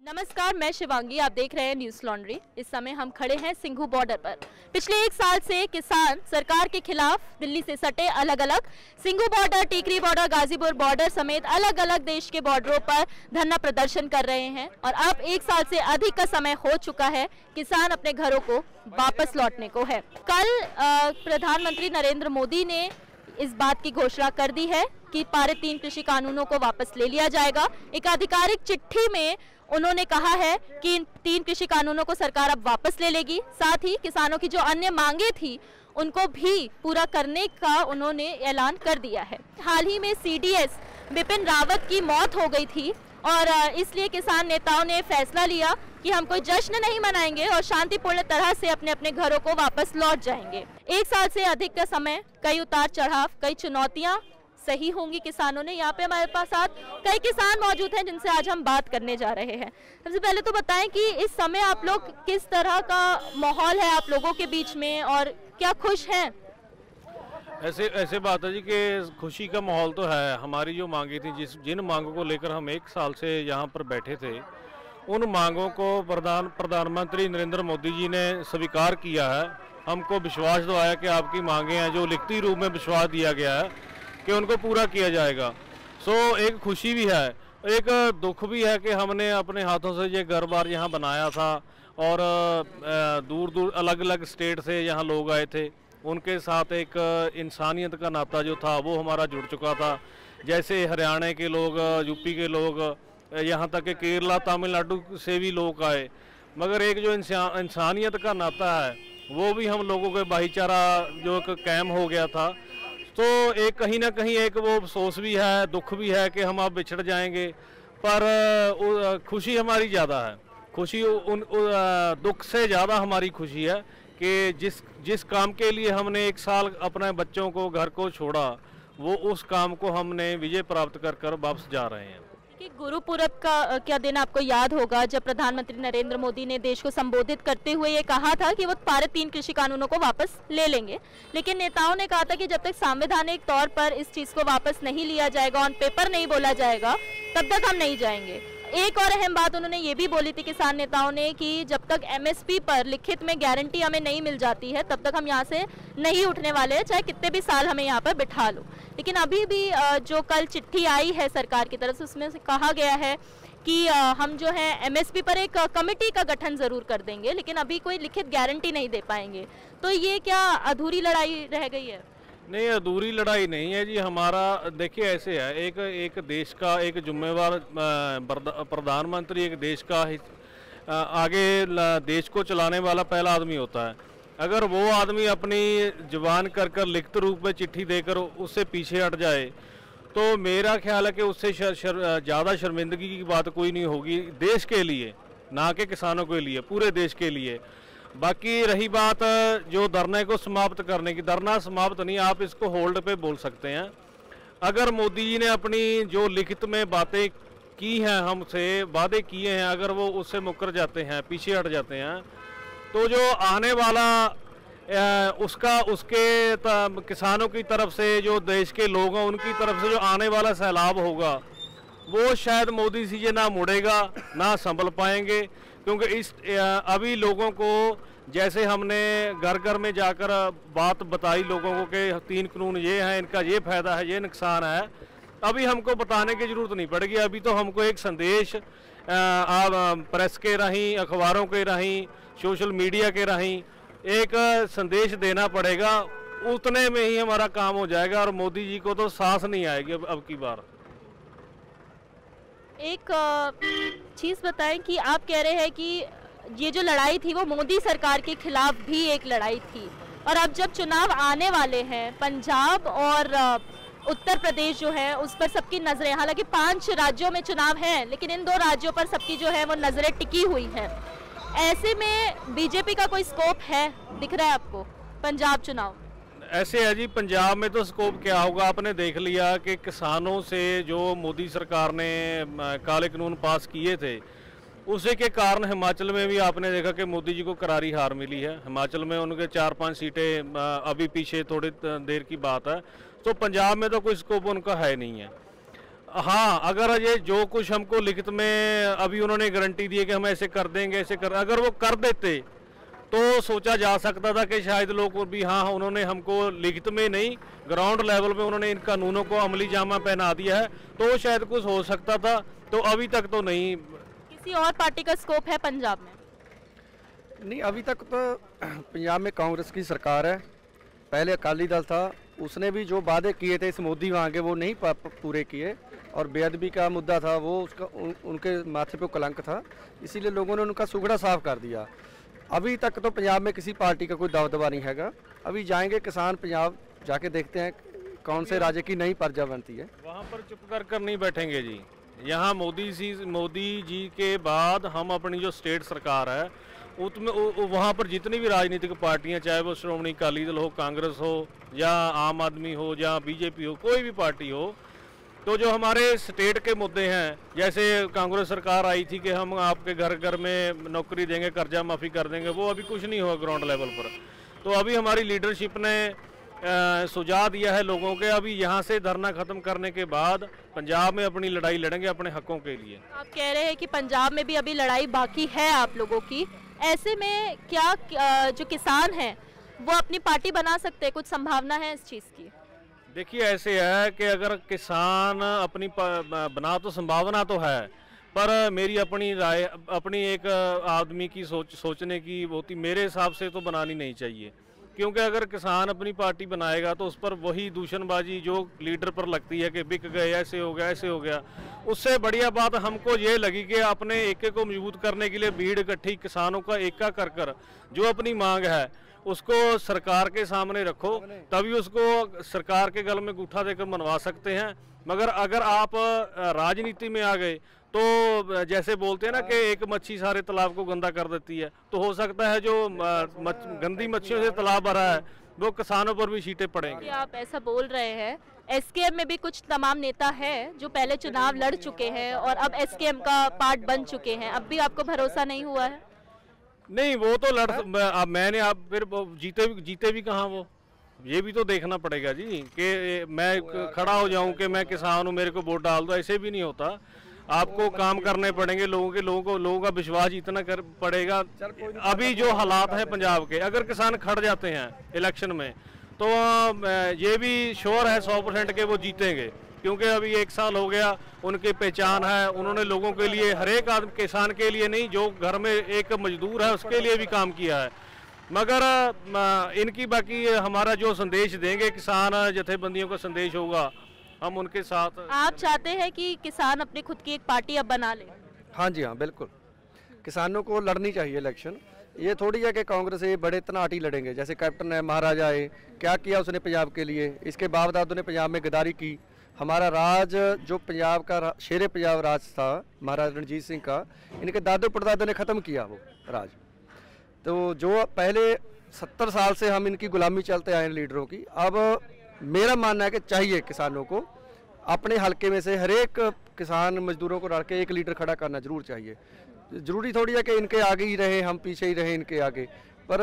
नमस्कार, मैं शिवांगी। आप देख रहे हैं न्यूज़ लॉन्ड्री। इस समय हम खड़े हैं सिंघू बॉर्डर पर। पिछले 1 साल से किसान सरकार के खिलाफ दिल्ली से सटे अलग अलग Singhu border, Tikri border, Ghazipur border समेत अलग अलग देश के बॉर्डरों पर धरना प्रदर्शन कर रहे हैं और अब 1 साल से अधिक का समय हो चुका है किसान अपने घरों को वापस लौटने को है। कल प्रधानमंत्री नरेंद्र मोदी ने इस बात की घोषणा कर दी है कि पारित 3 कृषि कानूनों को वापस ले लिया जाएगा। एक आधिकारिक चिट्ठी में उन्होंने कहा है कि इन 3 कृषि कानूनों को सरकार अब वापस ले लेगी। साथ ही किसानों की जो अन्य मांगे थी उनको भी पूरा करने का उन्होंने ऐलान कर दिया है। हाल ही में सीडीएस बिपिन रावत की मौत हो गई थी और इसलिए किसान नेताओं ने फैसला लिया कि हम कोई जश्न नहीं मनाएंगे और शांतिपूर्ण तरह से अपने अपने घरों को वापस लौट जाएंगे। 1 साल से अधिक का समय, कई उतार चढ़ाव, कई चुनौतियां सही होंगी किसानों ने। यहाँ पे हमारे पास साथ कई किसान मौजूद हैं जिनसे आज हम बात करने जा रहे हैं। सबसे पहले तो बताएं कि इस समय आप लोग किस तरह का माहौल है आप लोगों के बीच में और क्या खुश हैं? ऐसे बात है जी कि खुशी का माहौल तो है। हमारी जो मांगी थी, जिन मांगों को लेकर हम 1 साल से यहाँ पर बैठे थे, उन मांगों को प्रधानमंत्री नरेंद्र मोदी जी ने स्वीकार किया है। हमको विश्वास दिलाया कि आपकी मांगे हैं, जो लिखती रूप में विश्वास दिया गया है कि उनको पूरा किया जाएगा। एक खुशी भी है, एक दुख भी है कि हमने अपने हाथों से ये घर बार यहाँ बनाया था और दूर दूर अलग अलग स्टेट से यहाँ लोग आए थे। उनके साथ एक इंसानियत का नाता जो था वो हमारा जुड़ चुका था। जैसे हरियाणा के लोग, यूपी के लोग, यहाँ तक कि केरला, तमिलनाडु से भी लोग आए, मगर एक जो इंसानियत का नाता है वो भी हम लोगों के भाईचारा जो एक कायम हो गया था। तो एक कहीं ना कहीं एक वो अफसोस भी है, दुख भी है कि हम अब बिछड़ जाएंगे, पर खुशी हमारी ज़्यादा है। खुशी दुख से ज़्यादा हमारी खुशी है कि जिस काम के लिए हमने 1 साल अपने बच्चों को, घर को छोड़ा, वो उस काम को हमने विजय प्राप्त कर वापस जा रहे हैं। कि गुरु पूरब का क्या दिन आपको याद होगा जब प्रधानमंत्री नरेंद्र मोदी ने देश को संबोधित करते हुए ये कहा था कि वो पारित 3 कृषि कानूनों को वापस ले लेंगे, लेकिन नेताओं ने कहा था कि जब तक संवैधानिक तौर पर इस चीज को वापस नहीं लिया जाएगा, ऑन पेपर नहीं बोला जाएगा, तब तक हम नहीं जाएंगे। एक और अहम बात उन्होंने ये भी बोली थी किसान नेताओं ने कि जब तक एमएसपी पर लिखित में गारंटी हमें नहीं मिल जाती है तब तक हम यहाँ से नहीं उठने वाले हैं, चाहे कितने भी साल हमें यहाँ पर बिठा लो। लेकिन अभी भी जो कल चिट्ठी आई है सरकार की तरफ से, उसमें से कहा गया है कि हम जो है एमएसपी पर एक कमेटी का गठन जरूर कर देंगे, लेकिन अभी कोई लिखित गारंटी नहीं दे पाएंगे। तो ये क्या अधूरी लड़ाई रह गई है? नहीं, अधूरी लड़ाई नहीं है जी। हमारा देखिए ऐसे है, एक देश का एक जिम्मेवार प्रधानमंत्री एक देश का आगे देश को चलाने वाला पहला आदमी होता है। अगर वो आदमी अपनी जुबान कर लिखित रूप में चिट्ठी देकर उससे पीछे हट जाए तो मेरा ख्याल है कि उससे ज़्यादा शर्मिंदगी की बात कोई नहीं होगी देश के लिए, ना कि किसानों के लिए, पूरे देश के लिए। बाकी रही बात जो धरने को समाप्त करने की, धरना समाप्त नहीं, आप इसको होल्ड पे बोल सकते हैं। अगर मोदी जी ने अपनी जो लिखित में बातें की हैं, हमसे वादे किए हैं, अगर वो उससे मुकर जाते हैं, पीछे हट जाते हैं, तो जो आने वाला उसके किसानों की तरफ से, जो देश के लोग हैं उनकी तरफ से जो आने वाला सैलाब होगा, वो शायद मोदी जी से ना मुड़ेगा, ना संभल पाएंगे। क्योंकि अभी लोगों को, जैसे हमने घर घर में जाकर बात बताई लोगों को कि 3 कानून ये हैं, इनका ये फायदा है, ये नुकसान है, अभी हमको बताने की जरूरत नहीं पड़ेगी। अभी तो हमको एक संदेश प्रेस के राहीं, अखबारों के राहीं, सोशल मीडिया के राहीं एक संदेश देना पड़ेगा। उतने में ही हमारा काम हो जाएगा और मोदी जी को तो सांस नहीं आएगी अब की बार। एक चीज़ बताएं कि आप कह रहे हैं कि ये जो लड़ाई थी वो मोदी सरकार के खिलाफ भी एक लड़ाई थी, और अब जब चुनाव आने वाले हैं, पंजाब और उत्तर प्रदेश जो है उस पर सबकी नज़रें, हालांकि 5 राज्यों में चुनाव हैं, लेकिन इन 2 राज्यों पर सबकी जो है वो नज़रें टिकी हुई हैं। ऐसे में बीजेपी का कोई स्कोप है, दिख रहा है आपको पंजाब चुनाव? ऐसे है जी, पंजाब में तो स्कोप क्या होगा, आपने देख लिया कि किसानों से जो मोदी सरकार ने काले कानून पास किए थे, उसी के कारण हिमाचल में भी आपने देखा कि मोदी जी को करारी हार मिली है। हिमाचल में उनके 4-5 सीटें अभी पीछे थोड़ी देर की बात है, तो पंजाब में तो कोई स्कोप उनका है नहीं है। हाँ, अगर ये जो कुछ हमको लिखित में अभी उन्होंने गारंटी दी है कि हम ऐसे कर देंगे, ऐसे कर, अगर वो कर देते तो सोचा जा सकता था कि शायद लोग भी, हाँ उन्होंने हमको लिखित में नहीं, ग्राउंड लेवल पे उन्होंने इन कानूनों को अमली जामा पहना दिया है, तो शायद कुछ हो सकता था। तो अभी तक तो नहीं। किसी और पार्टी का स्कोप है पंजाब में? नहीं, अभी तक तो पंजाब में कांग्रेस की सरकार है। पहले अकाली दल था, उसने भी जो वादे किए थे इस मोदी मांगे वो नहीं पूरे किए, और बेअदबी का मुद्दा था वो उसका उनके माथे पे कलंक था, इसीलिए लोगों ने उनका सुगड़ा साफ कर दिया। अभी तक तो पंजाब में किसी पार्टी का कोई दबदबा नहीं हैगा। अभी जाएंगे किसान पंजाब, जाके देखते हैं कौन से राज्य की नई प्रजा बनती है। वहाँ पर चुप कर नहीं बैठेंगे जी। यहाँ मोदी जी के बाद हम अपनी जो स्टेट सरकार है उसमें वहाँ पर जितनी भी राजनीतिक पार्टियाँ, चाहे वो श्रोमणी अकाली दल हो, कांग्रेस हो, या आम आदमी हो, या बीजेपी हो, कोई भी पार्टी हो, तो जो हमारे स्टेट के मुद्दे हैं, जैसे कांग्रेस सरकार आई थी कि हम आपके घर घर में नौकरी देंगे, कर्जा माफ़ी कर देंगे, वो अभी कुछ नहीं हुआ ग्राउंड लेवल पर। तो अभी हमारी लीडरशिप ने सुझाव दिया है लोगों के, अभी यहाँ से धरना खत्म करने के बाद पंजाब में अपनी लड़ाई लड़ेंगे अपने हकों के लिए। आप कह रहे हैं कि पंजाब में भी अभी लड़ाई बाकी है आप लोगों की, ऐसे में क्या जो किसान हैं वो अपनी पार्टी बना सकते हैं? कुछ संभावना है इस चीज़ की? देखिए, ऐसे है कि अगर किसान अपनी बना, तो संभावना तो है, पर मेरी अपनी राय, अपनी एक आदमी की सोचने की होती, मेरे हिसाब से तो बनानी नहीं चाहिए। क्योंकि अगर किसान अपनी पार्टी बनाएगा तो उस पर वही दूषणबाजी जो लीडर पर लगती है कि बिक गए, ऐसे हो गया, ऐसे हो गया, उससे बढ़िया बात हमको ये लगी कि अपने एके को मजबूत करने के लिए भीड़ इकट्ठी किसानों का एका कर जो अपनी मांग है उसको सरकार के सामने रखो, तभी उसको सरकार के गल में अंगूठा देकर मनवा सकते हैं। मगर अगर आप राजनीति में आ गए तो जैसे बोलते हैं ना कि एक मच्छी सारे तालाब को गंदा कर देती है, तो हो सकता है जो गंदी मच्छियों से तालाब भरा है वो किसानों पर भी छींटे पड़ेंगे। आप ऐसा बोल रहे हैं, एसकेएम में भी कुछ तमाम नेता हैं जो पहले चुनाव लड़ चुके हैं और अब एसकेएम का पार्ट बन चुके हैं, अब भी आपको भरोसा नहीं हुआ है? नहीं, वो तो अब मैंने आप फिर जीते भी कहाँ वो, ये भी तो देखना पड़ेगा जी कि मैं खड़ा हो जाऊं कि मैं किसान हूं, मेरे को वोट डाल दो, ऐसे भी नहीं होता। आपको काम करने पड़ेंगे, लोगों का विश्वास इतना कर पड़ेगा। अभी जो हालात हैं पंजाब के, अगर किसान खड़ जाते हैं इलेक्शन में तो ये भी श्योर है 100% के वो जीतेंगे, क्योंकि अभी 1 साल हो गया, उनकी पहचान है, उन्होंने लोगों के लिए, हर एक आदमी, किसान के लिए नहीं, जो घर में एक मजदूर है उसके लिए भी काम किया है। मगर इनकी बाकी हमारा जो संदेश देंगे किसान जथेबंदियों का संदेश होगा, हम उनके साथ। आप चाहते हैं कि किसान अपनी खुद की एक पार्टी अब बना ले? हाँ जी हाँ, बिल्कुल। किसानों को लड़नी चाहिए इलेक्शन। ये थोड़ी है कि कांग्रेस ये बड़े तनाटी लड़ेंगे, जैसे कैप्टन है, महाराजा है, क्या किया उसने पंजाब के लिए, इसके बावजूद ने पंजाब में गद्दारी की। हमारा राज जो पंजाब का शेरे पंजाब राज था महाराजा रणजीत सिंह का, इनके दादो परदादों ने ख़त्म किया वो राज। तो जो पहले 70 साल से हम इनकी गुलामी चलते आए हैं लीडरों की, अब मेरा मानना है कि चाहिए किसानों को अपने हलके में से हर एक किसान मजदूरों को रख के एक लीडर खड़ा करना जरूर चाहिए। ज़रूरी थोड़ी है कि इनके आगे ही रहे, हम पीछे ही रहे इनके आगे, पर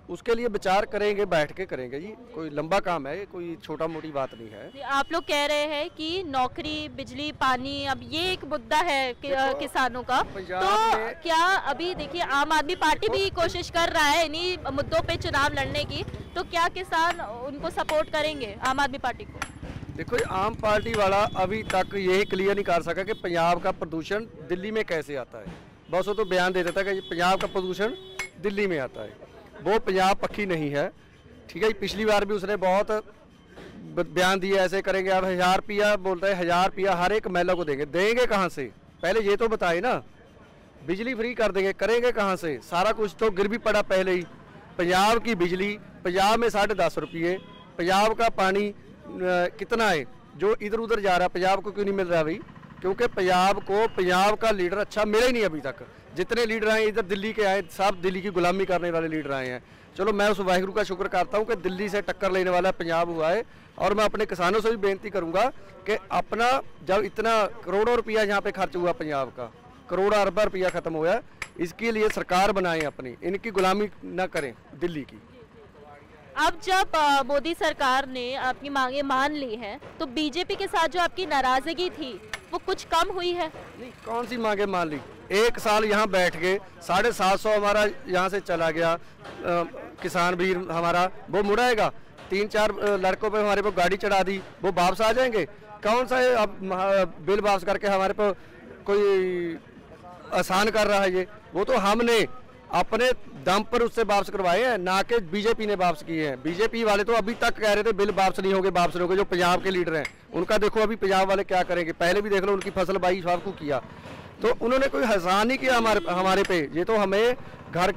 उसके लिए विचार करेंगे, बैठ के करेंगे जी। कोई लंबा काम है, कोई छोटा मोटी बात नहीं है। आप लोग कह रहे हैं कि नौकरी, बिजली, पानी, अब ये एक मुद्दा है किसानों का, तो क्या अभी देखिए आम आदमी पार्टी भी कोशिश कर रहा है इन्हीं मुद्दों पे चुनाव लड़ने की, तो क्या किसान उनको सपोर्ट करेंगे आम आदमी पार्टी को? देखो, आम पार्टी वाला अभी तक यही क्लियर नहीं कर सका कि पंजाब का प्रदूषण दिल्ली में कैसे आता है। बस वो तो बयान दे देता है कि पंजाब का प्रदूषण दिल्ली में आता है, वो पंजाब पक्की नहीं है। ठीक है, पिछली बार भी उसने बहुत बयान दिया ऐसे करेंगे, अब 1000 रुपया बोलता है, 1000 रुपया हर एक महिला को देंगे कहाँ से? पहले ये तो बताए ना। बिजली फ्री कर देंगे, करेंगे कहाँ से? सारा कुछ तो गिर भी पड़ा पहले ही। पंजाब की बिजली पंजाब में 10.5 रुपये, पंजाब का पानी कितना है जो इधर उधर जा रहा है, पंजाब को क्यों नहीं मिल रहा भाई? क्योंकि पंजाब का लीडर अच्छा मिला ही नहीं अभी तक। जितने लीडर आए इधर दिल्ली के आए, सब दिल्ली की गुलामी करने वाले लीडर आए हैं। चलो, मैं उस वाहिगुरु का शुक्र करता हूँ कि दिल्ली से टक्कर लेने वाला पंजाब हुआ है। और मैं अपने किसानों से भी बेनती करूँगा कि अपना, जब इतना करोड़ों रुपया यहाँ पे खर्च हुआ पंजाब का, करोड़ अरबा रुपया खत्म हुआ, इसके लिए सरकार बनाएं अपनी, इनकी गुलामी ना करें दिल्ली की। अब जब मोदी सरकार ने अपनी मांगे मान ली हैं, तो बीजेपी के साथ जो आपकी नाराजगी थी वो कुछ कम हुई है? नहीं, कौन सी मांगे मान ली? 1 साल यहाँ बैठ के 750 हमारा यहाँ से चला गया किसान वीर हमारा, वो मुड़ाएगा? 3-4 लड़कों पे हमारे पे गाड़ी चढ़ा दी, वो वापस आ जाएंगे? कौन सा है अब बिल वापस करके हमारे पे कोई आसान कर रहा है? ये वो तो हमने अपने दम पर उससे वापस करवाए हैं, ना कि बीजेपी ने वापस किए हैं। बीजेपी वाले तो अभी तक कह रहे थे बिल वापस नहीं होंगे, वापस नहीं होंगे। जो पंजाब के लीडर हैं उनका देखो अभी पंजाब वाले क्या करेंगे। पहले भी देख लो, उनकी फसल बाई साहब को किया, तो उन्होंने कोई हसान नहीं किया हमारे पे। ये तो हमें घर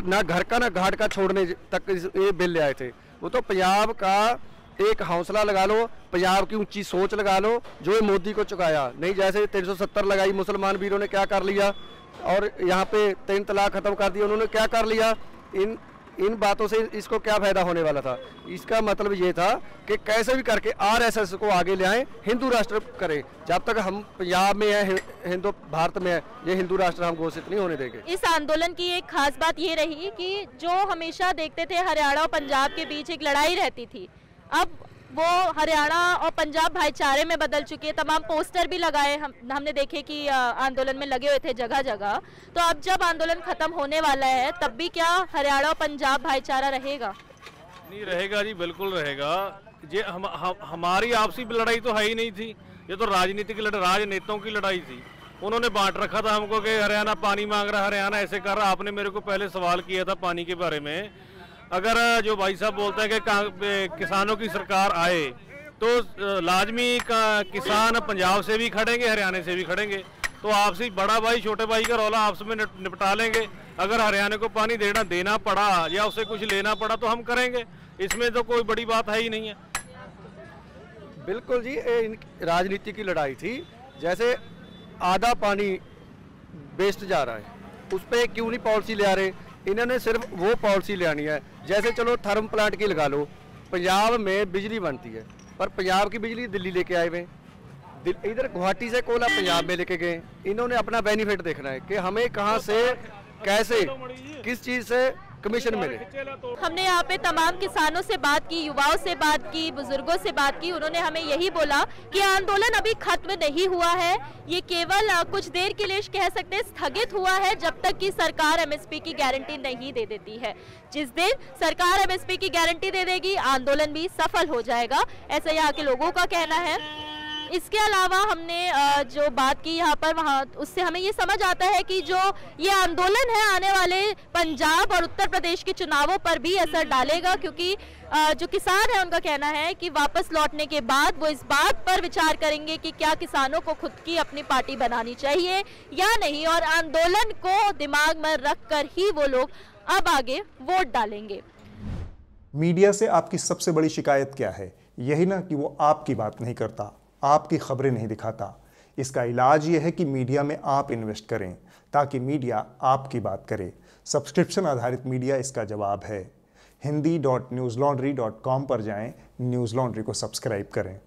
ना घर का ना घाट का छोड़ने तक ये बिल ले आए थे। वो तो पंजाब का एक हौसला लगा लो, पंजाब की ऊंची सोच लगा लो, जो ये मोदी को चुकाया नहीं। जैसे 370 लगाई मुसलमान वीरों ने, क्या कर लिया? और यहाँ पे 3 तलाक खत्म कर दिया, उन्होंने क्या कर लिया? इन बातों से इसको क्या फायदा होने वाला था? इसका मतलब ये था कि कैसे भी करके आरएसएस को आगे ले आए, हिंदू राष्ट्र करें। जब तक हम पंजाब में है, हिंदू भारत में है, ये हिंदू राष्ट्र हम घोषित नहीं होने देंगे। इस आंदोलन की एक खास बात ये रही कि जो हमेशा देखते थे हरियाणा और पंजाब के बीच एक लड़ाई रहती थी, अब वो हरियाणा और पंजाब भाईचारे में बदल चुकी है। तमाम पोस्टर भी लगाए हमने देखे कि आंदोलन में लगे हुए थे जगह जगह। तो अब जब आंदोलन खत्म होने वाला है, तब भी क्या हरियाणा और पंजाब भाईचारा रहेगा? नहीं रहेगा जी, बिल्कुल रहेगा। ये हमारी आपसी लड़ाई तो है ही नहीं थी, ये तो राजनीतिक राजनेताओं की लड़ाई थी। उन्होंने बांट रखा था हमको कि हरियाणा पानी मांग रहा है, हरियाणा ऐसे कर रहा। आपने मेरे को पहले सवाल किया था पानी के बारे में। अगर जो भाई साहब बोलते हैं कि किसानों की सरकार आए, तो लाजमी किसान पंजाब से भी खड़ेंगे, हरियाणा से भी खड़ेंगे। तो आपसी बड़ा भाई छोटे भाई का रौला आपस में निपटा लेंगे। अगर हरियाणा को पानी देना पड़ा या उससे कुछ लेना पड़ा तो हम करेंगे, इसमें तो कोई बड़ी बात है ही नहीं है। बिल्कुल जी, राजनीति की लड़ाई थी। जैसे आधा पानी वेस्ट जा रहा है, उस पर क्यों नहीं पॉलिसी ले आ रहे? इन्होंने सिर्फ वो पॉलिसी ले आनी है। जैसे चलो थर्म प्लांट की लगा लो, पंजाब में बिजली बनती है, पर पंजाब की बिजली दिल्ली लेके आए हुए, इधर गुवाहाटी से कोयला पंजाब में लेके गए। इन्होंने अपना बेनिफिट देखना है कि हमें कहां से, कैसे, किस चीज से कमीशन मिले। हमने यहाँ पे तमाम किसानों से बात की, युवाओं से बात की, बुजुर्गों से बात की। उन्होंने हमें यही बोला कि आंदोलन अभी खत्म नहीं हुआ है, ये केवल कुछ देर के लिए कह सकते हैं स्थगित हुआ है, जब तक कि सरकार एमएसपी की गारंटी नहीं दे देती है। जिस दिन सरकार एमएसपी की गारंटी दे देगी, आंदोलन भी सफल हो जाएगा, ऐसा यहाँ के लोगों का कहना है। इसके अलावा हमने जो बात की यहाँ पर, वहाँ उससे हमें ये समझ आता है कि जो ये आंदोलन है आने वाले पंजाब और उत्तर प्रदेश के चुनावों पर भी असर डालेगा, क्योंकि जो किसान है उनका कहना है कि वापस लौटने के बाद वो इस बात पर विचार करेंगे कि क्या किसानों को खुद की अपनी पार्टी बनानी चाहिए या नहीं, और आंदोलन को दिमाग में रख कर ही वो लोग अब आगे वोट डालेंगे। मीडिया से आपकी सबसे बड़ी शिकायत क्या है? यही ना कि वो आपकी बात नहीं करता, आपकी खबरें नहीं दिखाता। इसका इलाज ये है कि मीडिया में आप इन्वेस्ट करें, ताकि मीडिया आपकी बात करे। सब्सक्रिप्शन आधारित मीडिया इसका जवाब है। hindi.newslaundry.com पर जाएं, न्यूज़ लॉन्ड्री को सब्सक्राइब करें।